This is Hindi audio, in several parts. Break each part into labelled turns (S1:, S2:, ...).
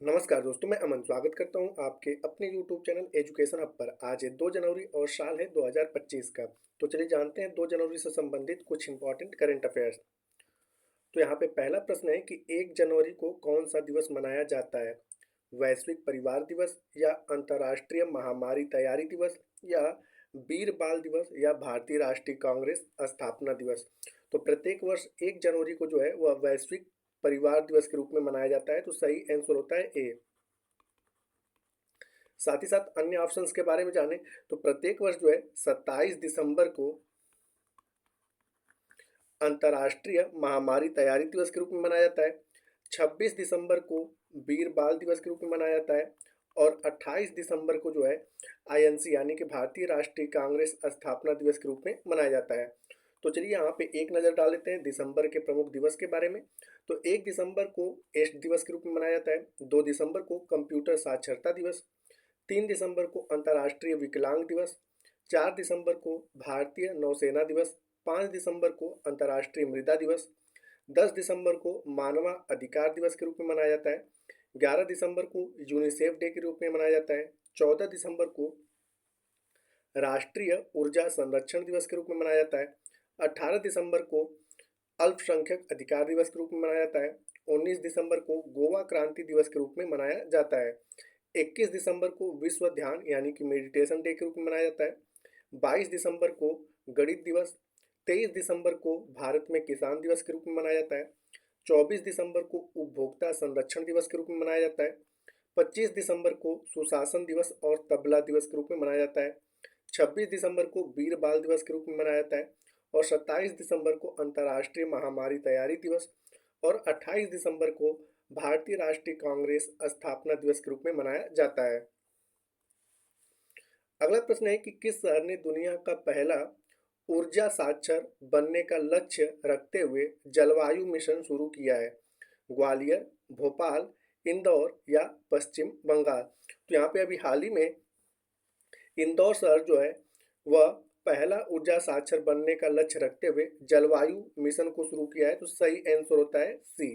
S1: नमस्कार दोस्तों, मैं अमन स्वागत करता हूं आपके अपने YouTube चैनल एजुकेशन हब पर। आज है 2 जनवरी और साल है 2025 का। तो चलिए जानते हैं 2 जनवरी से संबंधित कुछ इंपॉर्टेंट करंट अफेयर्स। तो यहाँ पे पहला प्रश्न है कि 1 जनवरी को कौन सा दिवस मनाया जाता है? वैश्विक परिवार दिवस या अंतर्राष्ट्रीय महामारी तैयारी दिवस या वीर बाल दिवस या भारतीय राष्ट्रीय कांग्रेस स्थापना दिवस? तो प्रत्येक वर्ष 1 जनवरी को जो है वह वैश्विक परिवार दिवस के रूप में मनाया जाता है। तो सही आंसर होता है ए। साथ ही साथ अन्य ऑप्शंस के बारे में जानें तो प्रत्येक वर्ष जो है 27 दिसंबर को अंतर्राष्ट्रीय महामारी तैयारी दिवस के रूप में मनाया जाता है। 26 दिसंबर को वीर बाल दिवस के रूप में मनाया जाता है और 28 दिसंबर को जो है आईएनसी यानी कि भारतीय राष्ट्रीय कांग्रेस स्थापना दिवस के रूप में मनाया जाता है। तो चलिए यहाँ पे एक नज़र डाल लेते हैं दिसंबर के प्रमुख दिवस के बारे में। तो 1 दिसंबर को एड्स दिवस के रूप में मनाया जाता है। 2 दिसंबर को कंप्यूटर साक्षरता दिवस। 3 दिसंबर को अंतर्राष्ट्रीय विकलांग दिवस। 4 दिसंबर को भारतीय नौसेना दिवस। 5 दिसंबर को अंतर्राष्ट्रीय मृदा दिवस। 10 दिसंबर को मानव अधिकार दिवस के रूप में मनाया जाता है। 11 दिसंबर को यूनिसेफ डे के रूप में मनाया जाता है। 14 दिसंबर को राष्ट्रीय ऊर्जा संरक्षण दिवस के रूप में मनाया जाता है। 18 दिसंबर को अल्पसंख्यक अधिकार दिवस के रूप में मनाया जाता है। 19 दिसंबर को गोवा क्रांति दिवस के रूप में मनाया जाता है। 21 दिसंबर को विश्व ध्यान यानी कि मेडिटेशन डे के रूप में मनाया जाता है। 22 दिसंबर को गणित दिवस। 23 दिसंबर को भारत में किसान दिवस के रूप में मनाया जाता है। 24 दिसंबर को उपभोक्ता संरक्षण दिवस के रूप में मनाया जाता है। 25 दिसंबर को सुशासन दिवस और तबला दिवस के रूप में मनाया जाता है। 26 दिसंबर को वीर बाल दिवस के रूप में मनाया जाता है और 27 दिसंबर को अंतर्राष्ट्रीय महामारी तैयारी दिवस और 28 दिसंबर को भारतीय राष्ट्रीय कांग्रेस स्थापना दिवस के रूप में मनाया जाता है। अगला प्रश्न है कि किस शहर ने दुनिया का पहला ऊर्जा साक्षर बनने का लक्ष्य रखते हुए जलवायु मिशन शुरू किया है? ग्वालियर, भोपाल, इंदौर या पश्चिम बंगाल? तो यहाँ पे अभी हाल ही में इंदौर शहर जो है वह पहला ऊर्जा साक्षर बनने का लक्ष्य रखते हुए जलवायु मिशन को शुरू किया है। तो सही आंसर होता है सी।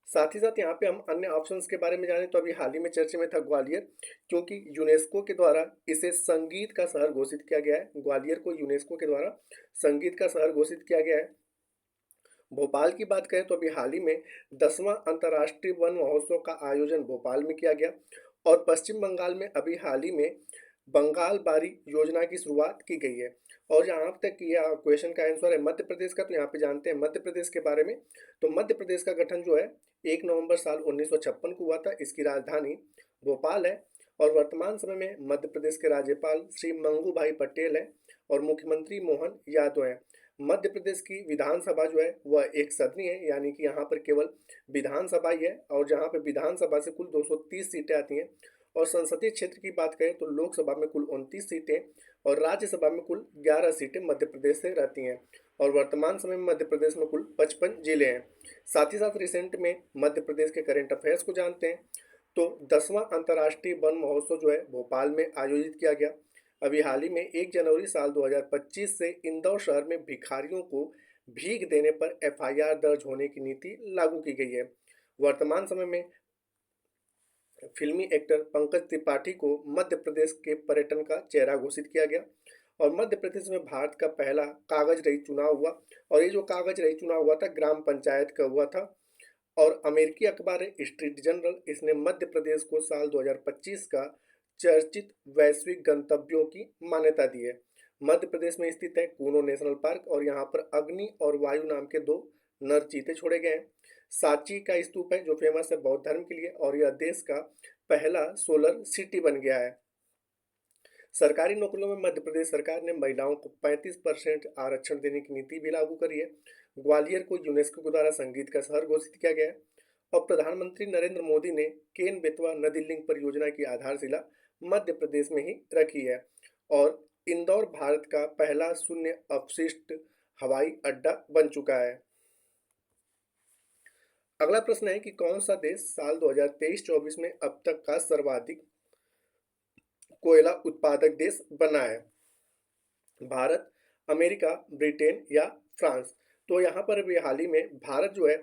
S1: साथ ही साथ यहाँ पे हम अन्य ऑप्शंस के बारे में जानें तो अभी हाल ही में चर्चा में था ग्वालियर, क्योंकि यूनेस्को के द्वारा इसे संगीत का शहर घोषित किया गया है। ग्वालियर को यूनेस्को के द्वारा संगीत का शहर घोषित किया गया है। भोपाल की बात करें तो अभी हाल ही में 10वां अंतर्राष्ट्रीय वन महोत्सव का आयोजन भोपाल में किया गया और पश्चिम बंगाल में अभी हाल ही में बंगाल बारी योजना की शुरुआत की गई है। और जहाँ तक यह क्वेश्चन का आंसर है मध्य प्रदेश का, तो यहाँ पे जानते हैं मध्य प्रदेश के बारे में। तो मध्य प्रदेश का गठन जो है 1 नवंबर साल 1956 को हुआ था। इसकी राजधानी भोपाल है और वर्तमान समय में मध्य प्रदेश के राज्यपाल श्री मंगू भाई पटेल हैं और मुख्यमंत्री मोहन यादव हैं। मध्य प्रदेश की विधानसभा जो है वह एक सदनी है, यानी कि यहाँ पर केवल विधानसभा ही है और जहाँ पे विधानसभा से कुल 230 सीटें आती हैं। और संसदीय क्षेत्र की बात करें तो लोकसभा में कुल 29 सीटें और राज्यसभा में कुल 11 सीटें मध्य प्रदेश से रहती हैं। और वर्तमान समय में मध्य प्रदेश में कुल 55 जिले हैं। साथ ही साथ रिसेंट में मध्य प्रदेश के करंट अफेयर्स को जानते हैं। तो 10वां अंतर्राष्ट्रीय वन महोत्सव जो है भोपाल में आयोजित किया गया। अभी हाल ही में 1 जनवरी साल 2025 से इंदौर शहर में भिखारियों को भीख देने पर एफआईआर दर्ज होने की नीति लागू की गई है। वर्तमान समय में फिल्मी एक्टर पंकज त्रिपाठी को मध्य प्रदेश के पर्यटन का चेहरा घोषित किया गया और मध्य प्रदेश में भारत का पहला कागज रहित चुनाव हुआ। और ये जो कागज रहित चुनाव हुआ था ग्राम पंचायत का हुआ था। और अमेरिकी अखबार है स्ट्रीट जर्नल, इसने मध्य प्रदेश को साल 2025 का चर्चित वैश्विक गंतव्यों की मान्यता दी है। मध्य प्रदेश में स्थित है कूनो नेशनल पार्क और यहाँ पर अग्नि और वायु नाम के 2 नर चीते छोड़े गए हैं। सांची का स्तूप है जो फेमस है बौद्ध धर्म के लिए और यह देश का पहला सोलर सिटी बन गया है। सरकारी नौकरियों में मध्य प्रदेश सरकार ने महिलाओं को 35% आरक्षण देने की नीति भी लागू करी है। ग्वालियर को यूनेस्को के द्वारा संगीत का शहर घोषित किया गया है और प्रधानमंत्री नरेंद्र मोदी ने केन बेतवा नदी लिंक परियोजना की आधारशिला मध्य प्रदेश में ही रखी है। और इंदौर भारत का पहला शून्य अपशिष्ट हवाई अड्डा बन चुका है। अगला प्रश्न है कि कौन सा देश साल 2023-24 में अब तक का सर्वाधिक कोयला उत्पादक देश बना है? भारत, अमेरिका, ब्रिटेन या फ्रांस? तो यहाँ पर भी हाल ही में भारत जो है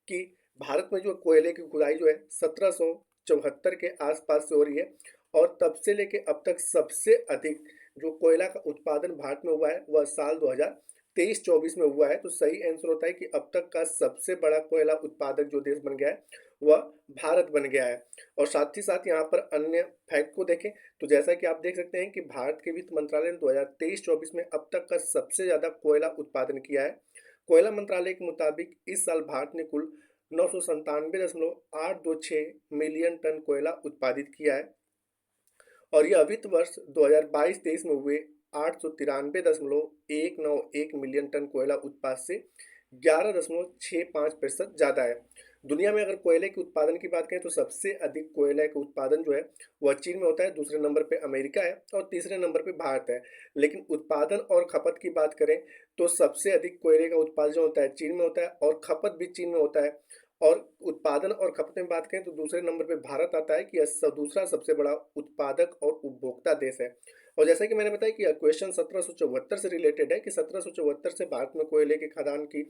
S1: कि भारत में जो कोयले की खुदाई जो है 1774 के आसपास से हो रही है, और तब से लेके अब तक सबसे अधिक जो कोयला का उत्पादन भारत में हुआ है वह साल 2023-24 में हुआ है। तो सही आंसर होता है कि अब तक का सबसे बड़ा कोयला उत्पादक जो देश बन गया है वह भारत बन गया है। और साथ ही साथ यहाँ पर अन्य फैक्ट को देखें तो जैसा कि आप देख सकते हैं कि भारत के वित्त मंत्रालय ने 2023-24 में अब तक का सबसे ज़्यादा कोयला उत्पादन किया है। कोयला मंत्रालय के मुताबिक इस साल भारत ने कुल 997.826 मिलियन टन कोयला उत्पादित किया है, और यह वित्त वर्ष 2022-23 में हुए 893.191 मिलियन टन कोयला उत्पाद से 11.65% ज़्यादा है। दुनिया में अगर कोयले के उत्पादन की बात करें तो सबसे अधिक कोयले का उत्पादन जो है वह चीन में होता है, दूसरे नंबर पे अमेरिका है और तीसरे नंबर पे भारत है। लेकिन उत्पादन और खपत की बात करें तो सबसे अधिक कोयले का उत्पादन जो होता है चीन में होता है, और खपत भी चीन में होता है। और उत्पादन और खपत में बात करें तो दूसरे नंबर पे भारत आता है कि यह दूसरा सबसे बड़ा उत्पादक और उपभोक्ता देश है। और जैसा कि मैंने बताया कि यह क्वेश्चन 1774 से रिलेटेड है कि 1774 से भारत में कोयले के खदान की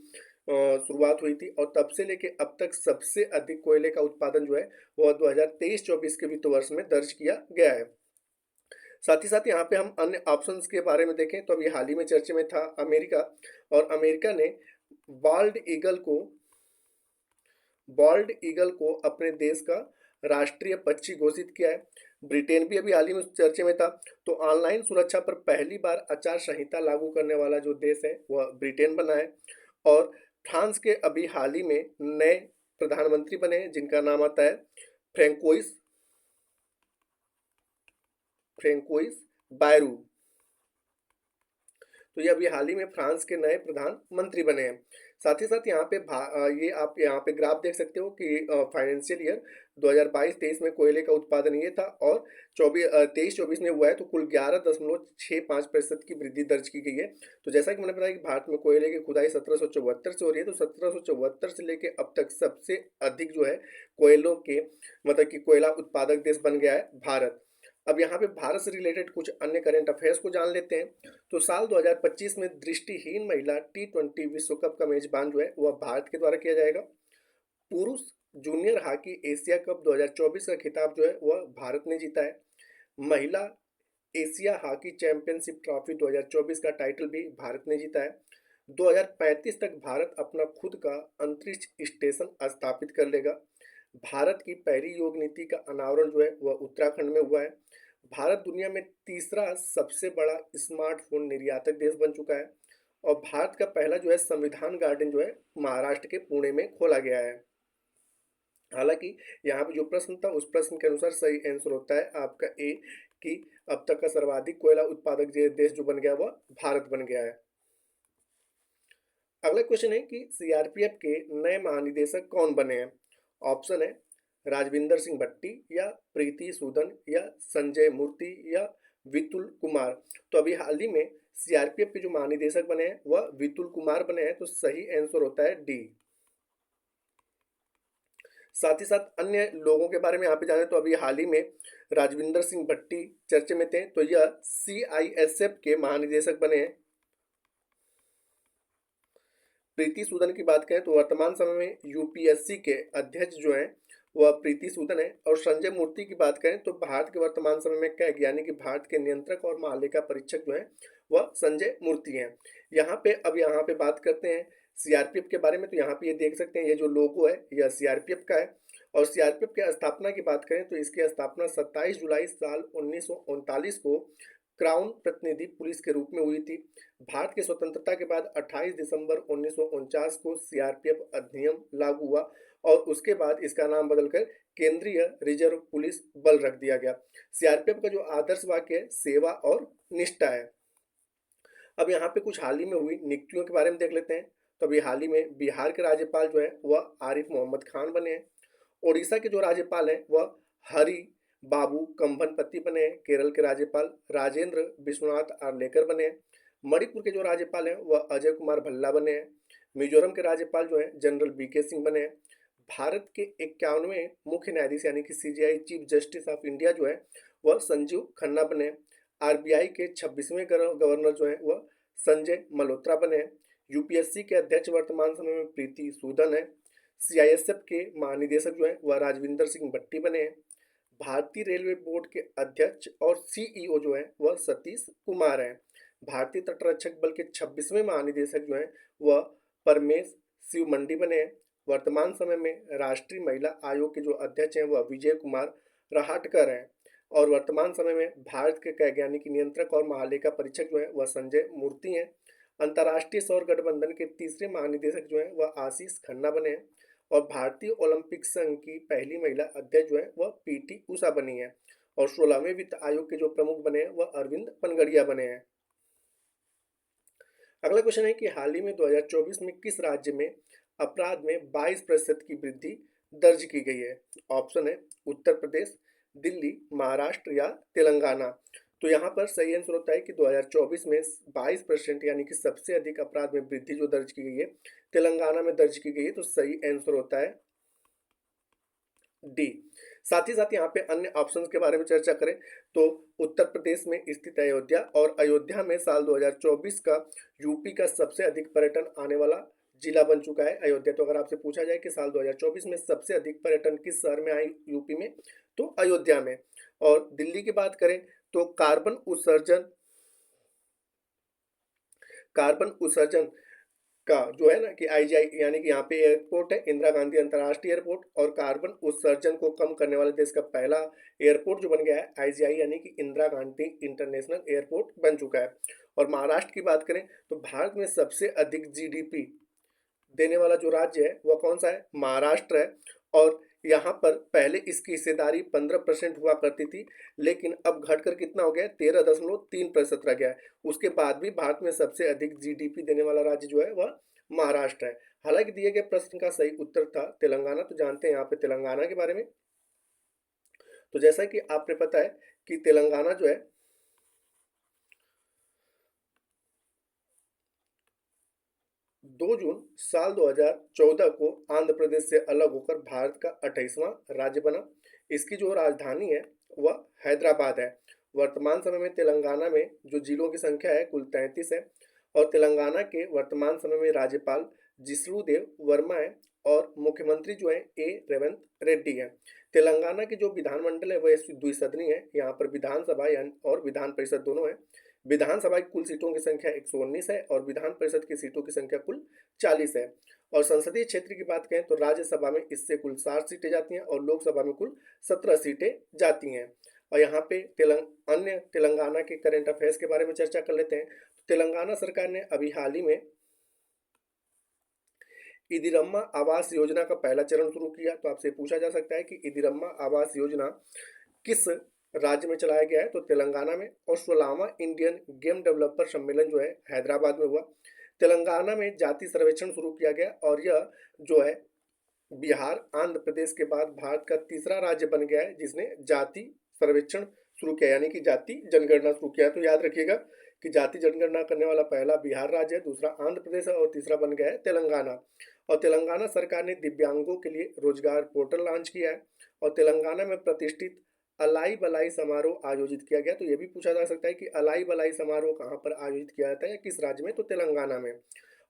S1: शुरुआत हुई थी, और तब से लेके अब तक सबसे अधिक कोयले का उत्पादन जो है वह 2023-24 के वित्त वर्ष में दर्ज किया गया है। साथ ही साथ यहाँ पे हम अन्य ऑप्शंस के बारे में देखें तो अभी हाल ही में चर्चा में था अमेरिका, और अमेरिका ने बाल्ड ईगल को बॉल्ड ईगल को अपने देश का राष्ट्रीय पक्षी घोषित किया है। ब्रिटेन भी अभी हाल ही में चर्चे में था। तो ऑनलाइन सुरक्षा पर पहली बार आचार संहिता लागू करने वाला जो देश है वह ब्रिटेन बना है। और फ्रांस के अभी हाल ही में नए प्रधानमंत्री बने हैं जिनका नाम आता है फ्रेंकोइस फ्रेंकोइस बायरू। तो ये अभी हाल ही में फ्रांस के नए प्रधानमंत्री बने हैं। साथ ही साथ यहाँ पे ये आप यहाँ पे ग्राफ देख सकते हो कि फाइनेंशियल ईयर 2022-23 में कोयले का उत्पादन ये था, और 23-24 में हुआ है तो कुल 11.65% की वृद्धि दर्ज की गई है। तो जैसा कि मैंने बताया कि भारत में कोयले की खुदाई 1774 से हो रही है, तो 1774 से लेके अब तक सबसे अधिक जो है कोयलों के मतलब कि कोयला उत्पादक देश बन गया है भारत। अब यहाँ पे भारत से रिलेटेड कुछ अन्य करंट अफेयर्स को जान लेते हैं। तो साल 2025 में दृष्टिहीन महिला T20 विश्व कप का मेजबान जो है वह भारत के द्वारा किया जाएगा। पुरुष जूनियर हॉकी एशिया कप 2024 का खिताब जो है वह भारत ने जीता है। महिला एशिया हॉकी चैंपियनशिप ट्रॉफी 2024 का टाइटल भी भारत ने जीता है। 2035 तक भारत अपना खुद का अंतरिक्ष स्टेशन स्थापित कर लेगा। भारत की पहली योग नीति का अनावरण जो है वह उत्तराखंड में हुआ है। भारत दुनिया में तीसरा सबसे बड़ा स्मार्टफोन निर्यातक देश बन चुका है। और भारत का पहला जो है संविधान गार्डन जो है महाराष्ट्र के पुणे में खोला गया है। हालांकि यहाँ पे जो प्रश्न था उस प्रश्न के अनुसार सही आंसर होता है आपका ए, कि अब तक का सर्वाधिक कोयला उत्पादक देश जो बन गया वह भारत बन गया है। अगला क्वेश्चन है कि सीआरपीएफ के नए महानिदेशक कौन बने हैं। ऑप्शन है राजविंदर सिंह भट्टी, या प्रीति सूदन, या संजय मूर्ति, या वितुल कुमार। तो अभी हाल ही में सीआरपीएफ के जो महानिदेशक बने हैं वह वितुल कुमार बने हैं। तो सही आंसर होता है डी। साथ ही साथ अन्य लोगों के बारे में यहाँ पे जाने तो अभी हाल ही में राजविंदर सिंह भट्टी चर्चे में थे, तो यह सीआईएसएफ के महानिदेशक बने हैं। प्रीति सूदन की बात करें तो वर्तमान समय में यूपीएससी के अध्यक्ष जो हैं वह प्रीति सूदन है। और संजय मूर्ति की बात करें तो भारत के वर्तमान समय में क्या यानी कि भारत के नियंत्रक और महालेखा परीक्षक जो हैं वह संजय मूर्ति हैं। यहाँ पे बात करते हैं सीआरपीएफ के बारे में। तो यहाँ पे ये देख सकते हैं ये जो लोगो है यह सीआरपीएफ का है। और सीआरपीएफ के स्थापना की बात करें तो इसकी स्थापना 27 जुलाई साल 1939 को क्राउन प्रतिनिधि पुलिस के रूप में हुई थी। भारत की स्वतंत्रता के बाद 28 दिसंबर 1949 को सीआरपीएफ अधिनियम लागू हुआ, और उसके बाद इसका नाम बदलकर केंद्रीय रिजर्व पुलिस बल रख दिया गया। सीआरपीएफ का जो आदर्श वाक्य है सेवा और निष्ठा है। अब यहाँ पे कुछ हाल ही में हुई नियुक्तियों के बारे में देख लेते हैं। तो अभी हाल ही में बिहार के राज्यपाल जो है वह आरिफ मोहम्मद खान बने हैं। ओडिशा के जो राज्यपाल हैं वह हरि बाबू कंभनपति बने हैं। केरल के राज्यपाल राजेंद्र विश्वनाथ आर्लेकर बने हैं। मणिपुर के जो राज्यपाल हैं वह अजय कुमार भल्ला बने हैं। मिजोरम के राज्यपाल जो हैं जनरल बीके सिंह बने हैं। भारत के 51वें मुख्य न्यायाधीश यानी कि CJI chief justice of India जो है वह संजीव खन्ना बने हैं। आरबीआई के 26वें गवर्नर जो है वह संजय मल्होत्रा बने हैं। यूपीएससी के अध्यक्ष वर्तमान समय में प्रीति सूदन है। सीआईएसएफ के महानिदेशक जो हैं वह राजविंदर सिंह भट्टी बने हैं। भारतीय रेलवे बोर्ड के अध्यक्ष और सीईओ जो हैं वह सतीश कुमार हैं। भारतीय तटरक्षक बल के 26वें महानिदेशक जो हैं वह परमेश शिव मंडी बने हैं। वर्तमान समय में राष्ट्रीय महिला आयोग के जो अध्यक्ष हैं वह विजय कुमार रहाटकर हैं। और वर्तमान समय में भारत के वैज्ञानिक नियंत्रक और महालेखा परीक्षक जो हैं वह संजय मूर्ति हैं। अंतर्राष्ट्रीय सौर गठबंधन के तीसरे महानिदेशक जो हैं वह आशीष खन्ना बने हैं। और भारतीय ओलंपिक संघ की पहली महिला अध्यक्ष जो है वह पीटी उषा बनी है। और 16वें वित्त आयोग के जो प्रमुख बने हैं वह अरविंद पनगड़िया बने हैं। अगला क्वेश्चन है कि हाल ही में 2024 में किस राज्य में अपराध में 22% की वृद्धि दर्ज की गई है? ऑप्शन है उत्तर प्रदेश, दिल्ली, महाराष्ट्र या तेलंगाना। तो यहाँ पर सही आंसर होता है कि 2024 में 22% यानी कि सबसे अधिक अपराध में वृद्धि जो दर्ज की गई है तेलंगाना में दर्ज की गई है। तो सही आंसर होता है डी। साथ ही साथ यहाँ पे अन्य ऑप्शंस के बारे में चर्चा करें तो उत्तर प्रदेश में स्थित अयोध्या, और अयोध्या में साल 2024 का यूपी का सबसे अधिक पर्यटन आने वाला जिला बन चुका है अयोध्या। तो अगर आपसे पूछा जाए कि साल 2024 में सबसे अधिक पर्यटन किस शहर में आए यूपी में, तो अयोध्या में। और दिल्ली की बात करें तो कार्बन उत्सर्जन का जो है ना कि आईजीआई यानी कि यहाँ पे एयरपोर्ट है इंदिरा गांधी अंतर्राष्ट्रीय एयरपोर्ट, और कार्बन उत्सर्जन को कम करने वाले देश का पहला एयरपोर्ट जो बन गया है आईजीआई यानी कि इंदिरा गांधी इंटरनेशनल एयरपोर्ट बन चुका है। और महाराष्ट्र की बात करें तो भारत में सबसे अधिक जीडीपी देने वाला जो राज्य है वह कौन सा है? महाराष्ट्र है। और यहाँ पर पहले इसकी हिस्सेदारी 15% हुआ करती थी, लेकिन अब घटकर कितना हो गया है? 13.3% रह गया है। उसके बाद भी भारत में सबसे अधिक जीडीपी देने वाला राज्य जो है वह महाराष्ट्र है। हालांकि दिए गए प्रश्न का सही उत्तर था तेलंगाना। तो जानते हैं यहाँ पे तेलंगाना के बारे में। तो जैसा कि आपने पता है कि तेलंगाना जो है 2 जून साल 2014 को आंध्र प्रदेश से अलग होकर भारत का 28वां राज्य बना। इसकी जो राजधानी है वह हैदराबाद है। वर्तमान समय में तेलंगाना में जो जिलों की संख्या है कुल 33 है। और तेलंगाना के वर्तमान समय में राज्यपाल जिष्णुदेव वर्मा है और मुख्यमंत्री जो है ए रेवंत रेड्डी है। तेलंगाना की जो विधानमंडल है वह द्विसदनीय है। यहाँ पर विधानसभा और विधान परिषद दोनों है। विधानसभा की कुल सीटों की संख्या 119 है और विधान परिषद की सीटों की संख्या कुल 40 है। और संसदीय क्षेत्र की बात करें तो राज्यसभा में इससे कुल 60 सीटें जाती हैं और लोकसभा में कुल 17 सीटें जाती हैं। और यहाँ पे अन्य तेलंगाना के करंट अफेयर्स के बारे में चर्चा कर लेते हैं। तो तेलंगाना सरकार ने अभी हाल ही में इंदिरम्मा आवास योजना का पहला चरण शुरू किया। तो आपसे पूछा जा सकता है कि इंदिरम्मा आवास योजना किस राज्य में चलाया गया है? तो तेलंगाना में। और 16वां इंडियन गेम डेवलपर सम्मेलन जो है हैदराबाद में हुआ। तेलंगाना में जाति सर्वेक्षण शुरू किया गया और यह जो है बिहार आंध्र प्रदेश के बाद भारत का तीसरा राज्य बन गया है जिसने जाति सर्वेक्षण शुरू किया यानी कि जाति जनगणना शुरू किया। तो याद रखिएगा कि जाति जनगणना करने वाला पहला बिहार राज्य है, दूसरा आंध्र प्रदेश है और तीसरा बन गया है तेलंगाना। और तेलंगाना सरकार ने दिव्यांगों के लिए रोजगार पोर्टल लॉन्च किया है। और तेलंगाना में प्रतिष्ठित अलाई बलाई समारोह आयोजित किया गया। तो ये भी पूछा जा सकता है कि अलाई बलाई समारोह कहाँ पर आयोजित किया जाता है या किस राज्य में? तो तेलंगाना में।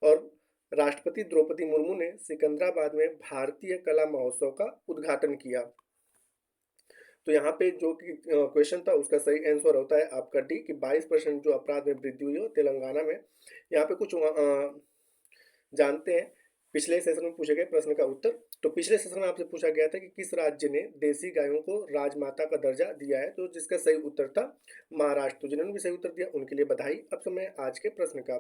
S1: और राष्ट्रपति द्रौपदी मुर्मू ने सिकंदराबाद में भारतीय कला महोत्सव का उद्घाटन किया। तो यहाँ पे जो कि क्वेश्चन था उसका सही आंसर होता है आपका डी कि 22% जो अपराध में वृद्धि हुई हो तेलंगाना में। यहाँ पे कुछ जानते हैं पिछले सेशन में पूछे गए प्रश्न का उत्तर। तो पिछले सेशन में आपसे पूछा गया था कि किस राज्य ने देसी गायों को राजमाता का दर्जा दिया है? तो जिसका सही उत्तर था महाराष्ट्र। तो जिन्होंने भी सही उत्तर दिया उनके लिए बधाई। अब समय आज के प्रश्न का।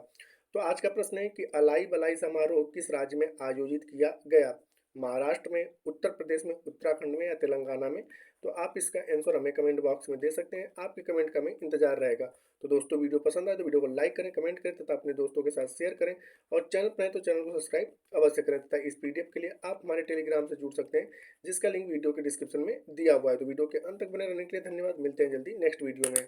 S1: तो आज का प्रश्न है कि अलाई बलाई समारोह किस राज्य में आयोजित किया गया? महाराष्ट्र में, उत्तर प्रदेश में, उत्तराखंड में या तेलंगाना में? तो आप इसका आंसर हमें कमेंट बॉक्स में दे सकते हैं। आपके कमेंट का हमें इंतजार रहेगा। तो दोस्तों वीडियो पसंद आए तो वीडियो को लाइक करें, कमेंट करें तथा अपने दोस्तों के साथ शेयर करें। और चैनल पर है तो चैनल को सब्सक्राइब अवश्य करें तथा इस पीडीएफ के लिए आप हमारे टेलीग्राम से जुड़ सकते हैं जिसका लिंक वीडियो के डिस्क्रिप्शन में दिया हुआ है। तो वीडियो के अंत तक बने रहने के लिए धन्यवाद। मिलते हैं जल्दी नेक्स्ट वीडियो में।